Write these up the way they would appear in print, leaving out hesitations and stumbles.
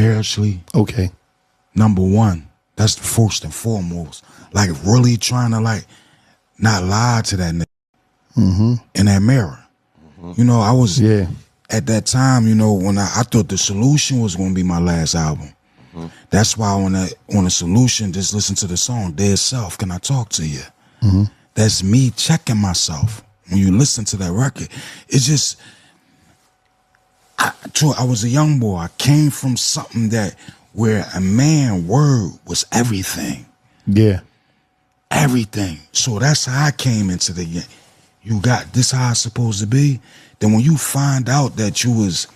spiritually. Okay. Number one, that's the first and foremost. Like really trying to like not lie to that nigga in that mirror. You know, I was at that time, you know, when I thought The Solution was gonna be my last album. That's why on the Solution, just listen to the song, Dead Self, Can I Talk to You? That's me checking myself. When you listen to that record, it's just I was a young boy. I came from something that where a man word was everything. Yeah. Everything. So that's how I came into the game. You got this how it's supposed to be. Then when you find out that you was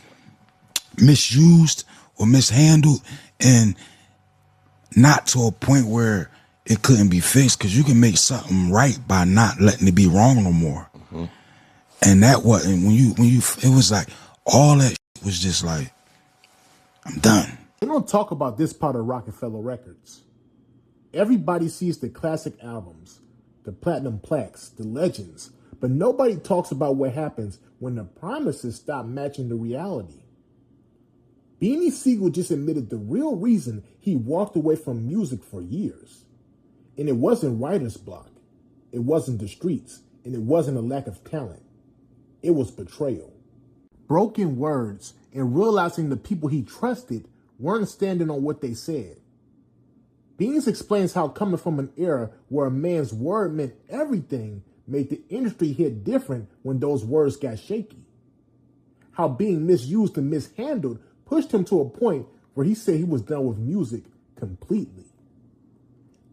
misused or mishandled and not to a point where it couldn't be fixed, because you can make something right by not letting it be wrong no more. And that was, and when you it was like all that was just like, I'm done. They don't talk about this part of Rocafella Records. Everybody sees the classic albums, the platinum plaques, the legends, but nobody talks about what happens when the promises stop matching the reality. Beanie Sigel just admitted the real reason he walked away from music for years. And it wasn't writer's block, it wasn't the streets, and it wasn't a lack of talent. It was betrayal. Broken words and realizing the people he trusted weren't standing on what they said. Beans explains how coming from an era where a man's word meant everything made the industry hit different when those words got shaky. How being misused and mishandled pushed him to a point where he said he was done with music completely.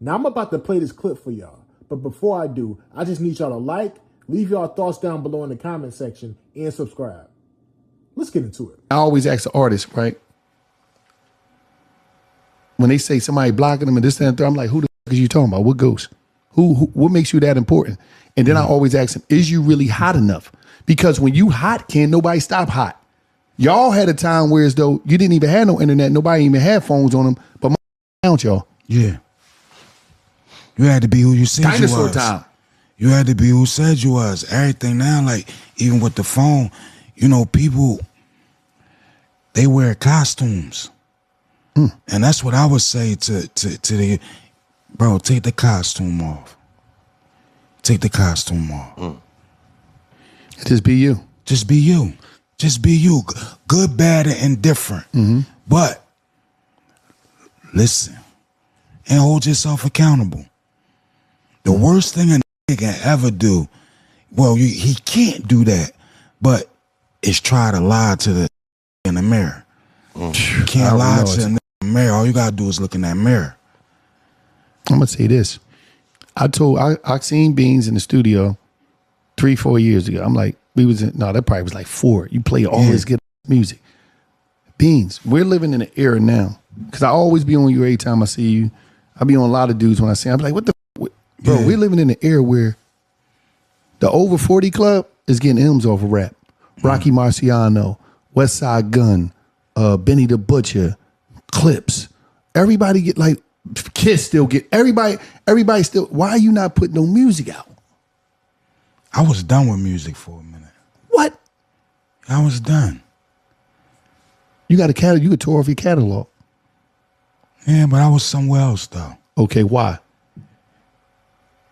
Now I'm about to play this clip for y'all, but before I do, I just need y'all to like, leave y'all thoughts down below in the comment section, and subscribe. Let's get into it. I always ask the artist, right? When they say somebody blocking them and this, that, and that, I'm like, who the fuck is you talking about? What ghost? Who what makes you that important? And then I always ask them, is you really hot enough? Because when you hot, can't nobody stop hot. Y'all had a time where as though you didn't even have no internet, nobody even had phones on them, but my count y'all. Yeah. You had to be who you said Dinosaur you was. time. You had to be who said you was. Everything now, like even with the phone, you know, people, they wear costumes. And that's what I would say to the, bro, take the costume off. Take the costume off. Just be you. Just be you. Just be you. Good, bad, and indifferent. But listen and hold yourself accountable. The worst thing a nigga can ever do, well, he can't do that, but is try to lie to the in the mirror. You can't lie to the mirror. All you gotta do is look in that mirror. I'm gonna say this. I seen Beans in the studio 3-4 years ago. I'm like, that probably was like 4. You play all this good music. Beans, we're living in an era now. Cause I always be on you every time I see you. I be on a lot of dudes when I see them. I'm like, what the bro, we're living in an era where the over 40 club is getting M's off of rap. Rocky Marciano, West Side Gun, Benny the Butcher, Clips. Everybody get like, Kiss still get, everybody still, why are you not putting no music out? I was done with music for a minute. What? I was done. You got a catalog, you could tour off your catalog. Yeah, but I was somewhere else though. Okay, why?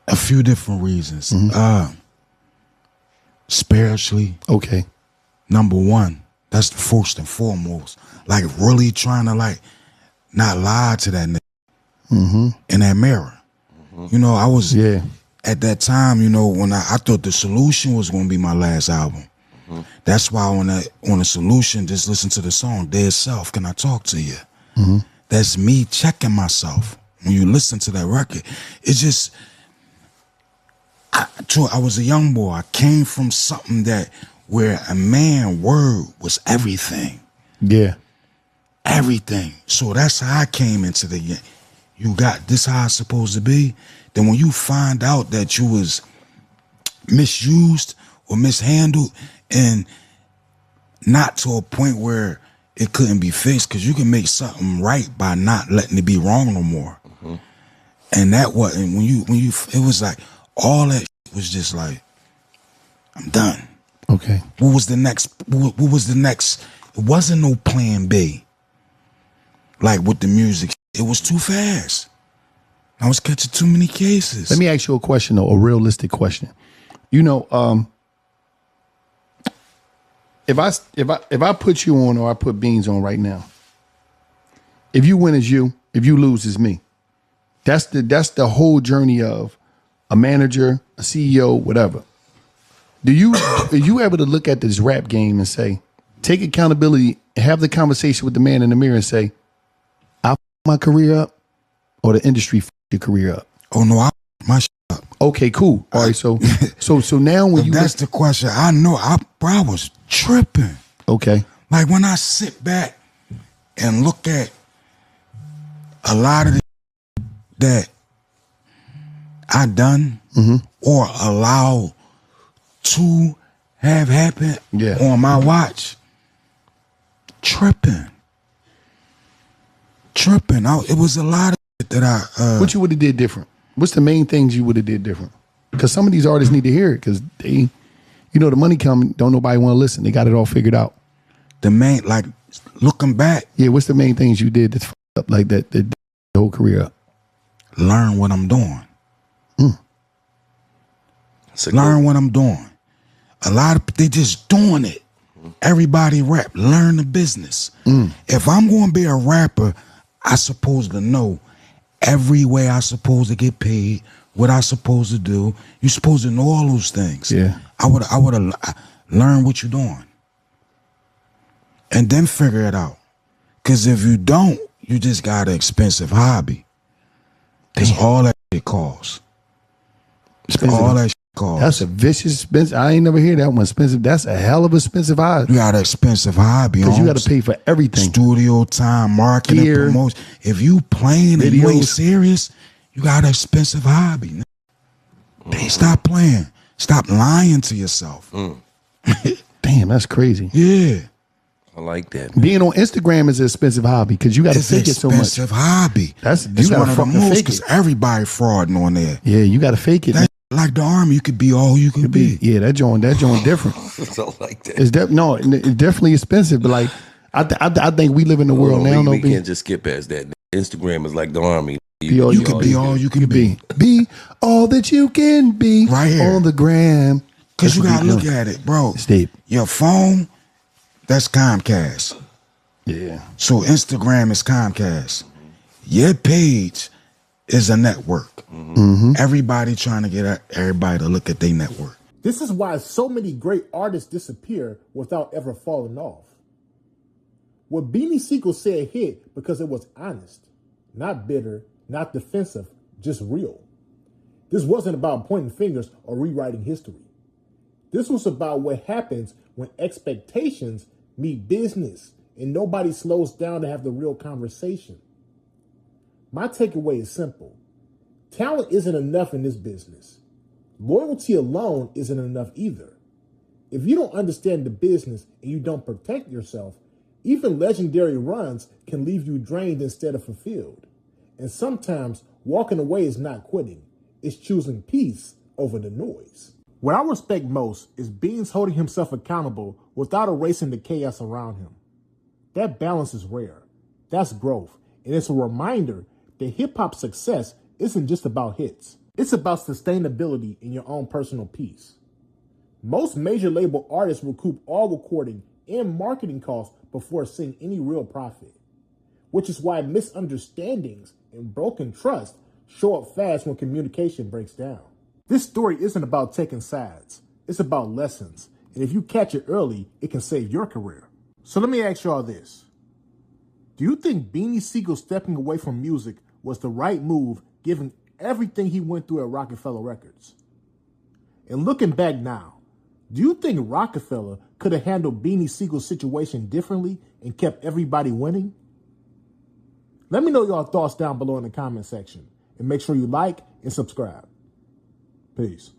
A few different reasons. Spiritually. Okay. Number one, that's the first and foremost. Like really trying to like not lie to that nigga in that mirror. You know, I was at that time, you know, when I thought The Solution was gonna be my last album. That's why on the Solution, just listen to the song, Dead Self, Can I Talk to You? That's me checking myself. When you listen to that record, it's just, I was a young boy. I came from something that where a man word was everything. Yeah. Everything. So that's how I came into the game. You got this how it's supposed to be. Then when you find out that you was misused or mishandled and not to a point where it couldn't be fixed, because you can make something right by not letting it be wrong no more. And that was, and when you it was like all that was just like, I'm done. Okay. What was the next? What was the next? It wasn't no plan B. Like with the music, it was too fast. I was catching too many cases. Let me ask you a question, though, a realistic question. You know, if I put you on or I put Beans on right now, if you win as you, if you lose as me, that's the whole journey of a manager, a CEO, whatever. Are you able to look at this rap game and say, take accountability, have the conversation with the man in the mirror and say, I f my career up or the industry f your career up? Oh no, I my shit up. Okay, cool. All right, so now when you that's the question. I know I was tripping. Okay. Like when I sit back and look at a lot of the that I done or allow to have happened on my watch, tripping. It was a lot of shit that I what you would have did different? What's the main things you would have did different? Because some of these artists need to hear it because they, you know, the money coming, don't nobody want to listen. They got it all figured out. The main, like looking back. Yeah, what's the main things you did that's f up like that the whole career up? Learn what I'm doing. Learn what I'm doing. A lot of they just doing it. Everybody rap. Learn the business. If I'm going to be a rapper, I supposed to know every way I supposed to get paid, what I supposed to do. You supposed to know all those things. Yeah. I would have learned what you're doing. And then figure it out. Because if you don't, you just got an expensive hobby. Because all that shit costs. All that shit costs. That's a vicious expensive. I ain't never hear that one. Expensive. That's a hell of a expensive hobby. You got an expensive hobby. Because you got to pay for everything. Studio time, marketing, promotion. If you playing and you ain't serious, you got an expensive hobby. Stop playing. Stop lying to yourself. Damn, that's crazy. Yeah. I like that. Being on Instagram is an expensive hobby because you got to fake it so much. It's an expensive hobby. You one of the most fake because everybody frauding on there. Yeah, you got to fake it. That's like the army, you could be all you could be. Yeah, that joint different. I like that. It's it's definitely expensive, but like I think we live in the world now. We can't just skip past that. Instagram is like the army. You could be all you can be. Be all that you can be right here on the gram. Because you got to look at it, bro. Steve. Your phone, that's Comcast. Yeah. So Instagram is Comcast. Your page is a network. Everybody trying to get everybody to look at their network. This is why so many great artists disappear without ever falling off. What Beanie Sigel said hit because it was honest, not bitter, not defensive, just real. This wasn't about pointing fingers or rewriting history. This was about what happens when expectations meet business and nobody slows down to have the real conversation. My takeaway is simple. Talent isn't enough in this business. Loyalty alone isn't enough either. If you don't understand the business and you don't protect yourself, even legendary runs can leave you drained instead of fulfilled. And sometimes walking away is not quitting. It's choosing peace over the noise. What I respect most is Beans holding himself accountable without erasing the chaos around him. That balance is rare. That's growth. And it's a reminder that hip-hop success isn't just about hits. It's about sustainability in your own personal peace. Most major label artists recoup all recording and marketing costs before seeing any real profit, which is why misunderstandings and broken trust show up fast when communication breaks down. This story isn't about taking sides. It's about lessons. And if you catch it early, it can save your career. So let me ask y'all this. Do you think Beanie Sigel stepping away from music was the right move given everything he went through at Rocafella Records? And looking back now, do you think Rocafella could have handled Beanie Sigel's situation differently and kept everybody winning? Let me know your thoughts down below in the comment section. And make sure you like and subscribe. Peace.